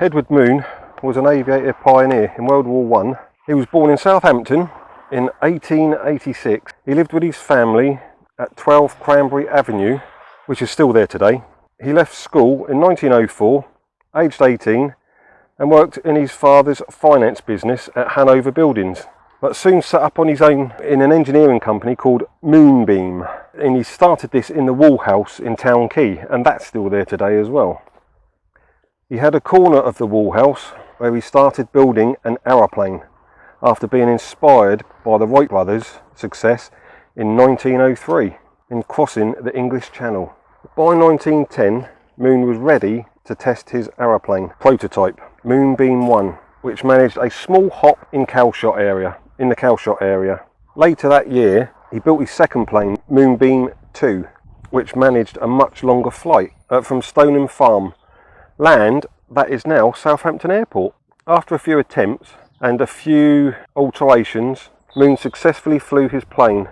Edwin Moon was an aviator pioneer in World War I. He was born in Southampton in 1886. He lived with his family at 12 Cranberry Avenue, which is still there today. He left school in 1904, aged 18, and worked in his father's finance business at Hanover Buildings, but soon set up on his own in an engineering company called Moonbeam. And he started this in the Wall House in Town Quay, and that's still there today as well. He had a corner of the Wall House where he started building an aeroplane after being inspired by the Wright brothers' success in 1903 in crossing the English Channel. By 1910, Moon was ready to test his aeroplane prototype, Moonbeam I, which managed a small hop in the Calshot area. Later that year, he built his second plane, Moonbeam II, which managed a much longer flight from Stoneham Farm, land that is now Southampton Airport. After a few attempts and a few alterations, Moon successfully flew his plane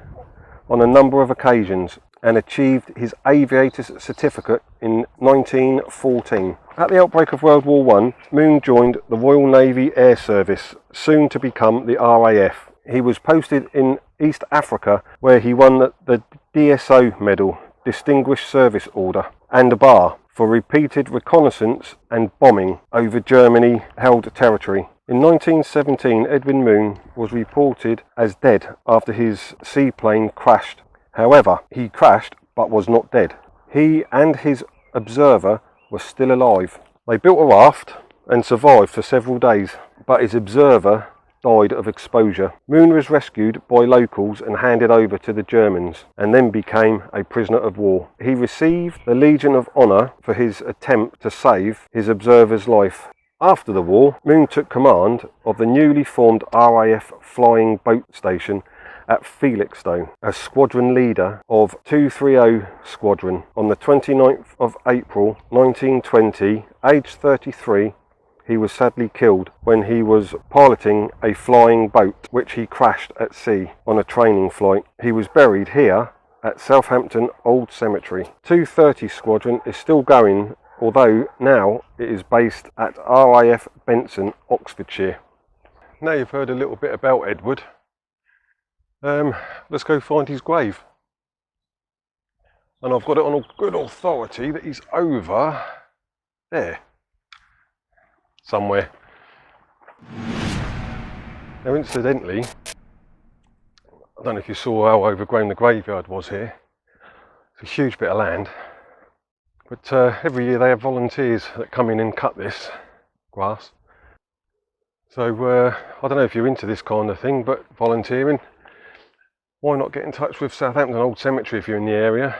on a number of occasions and achieved his aviator's certificate in 1914. At the outbreak of World War I, Moon joined the Royal Navy Air Service, soon to become the RAF. He was posted in East Africa, where he won the DSO medal, Distinguished Service Order, and a bar for repeated reconnaissance and bombing over Germany-held territory. In 1917, Edwin Moon was reported as dead after his seaplane crashed. However, he crashed but was not dead. He and his observer were still alive. They built a raft and survived for several days, but his observer died of exposure. Moon was rescued by locals and handed over to the Germans, and then became a prisoner of war. He received the Legion of Honour for his attempt to save his observer's life. After the war, Moon took command of the newly formed RAF flying boat station at Felixstowe as squadron leader of 230 Squadron. On the 29th of April 1920, aged 33, he was sadly killed when he was piloting a flying boat which he crashed at sea on a training flight. He was buried here at Southampton Old Cemetery. 230 Squadron is still going, although now it is based at RAF Benson, Oxfordshire. Now you've heard a little bit about Edward. Let's go find his grave. And I've got it on good authority that he's over there somewhere. Now incidentally, I don't know if you saw how overgrown the graveyard was here. It's a huge bit of land, but every year they have volunteers that come in and cut this grass. So I don't know if you're into this kind of thing, but volunteering, why not get in touch with Southampton Old Cemetery if you're in the area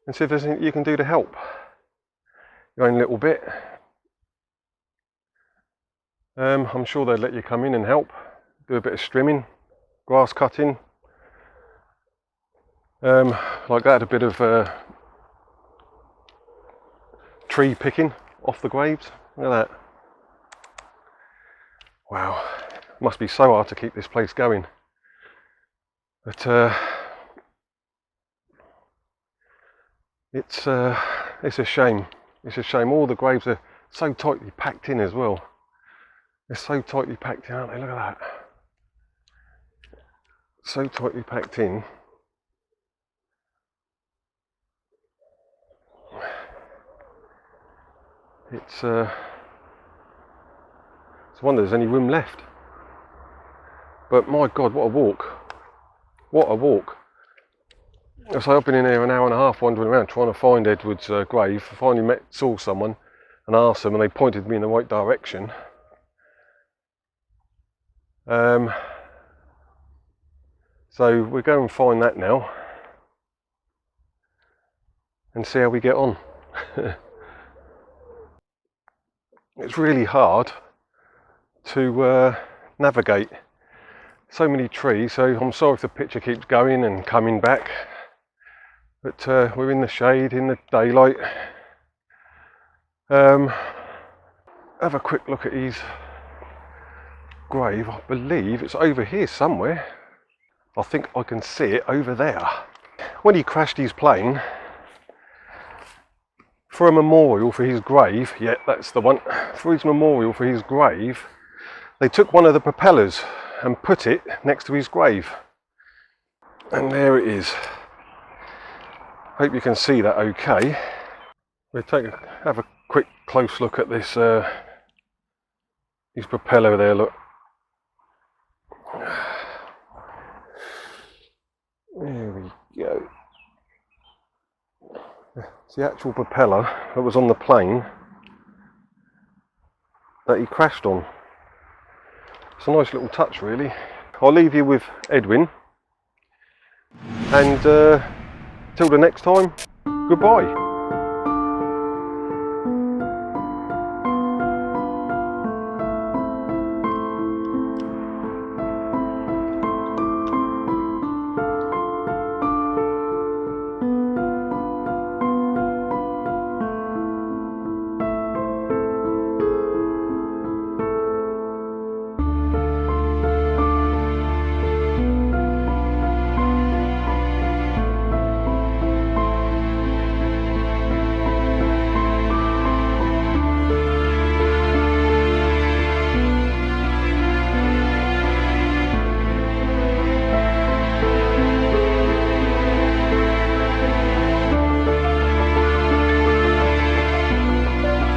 and see if there's anything you can do to help your own little bit. I'm sure they'll let you come in and help, do a bit of strimming, grass cutting, like that, a bit of tree picking off the graves. Look at that. Wow, it must be so hard to keep this place going. But it's a shame. It's a shame. All the graves are so tightly packed in as well. They're so tightly packed in, aren't they? Look at that. So tightly packed in. It's a wonder there's any room left. But my God, what a walk. What a walk. So I've been in here an hour and a half wandering around trying to find Edward's grave. I finally saw someone and asked them, and they pointed me in the right direction. So we'll go and find that now and see how we get on. It's really hard to navigate. So many trees, so I'm sorry if the picture keeps going and coming back, but we're in the shade, in the daylight. Have a quick look at his grave. I believe it's over here somewhere. I think I can see it over there. When he crashed his plane, for a memorial for his grave, yeah, that's the one, for his memorial for his grave, they took one of the propellers and put it next to his grave. And there it is. Hope you can see that okay. We'll have a quick close look at this his propeller there, look. There we go. It's the actual propeller that was on the plane that he crashed on. It's a nice little touch really. I'll leave you with Edwin, and till the next time, goodbye.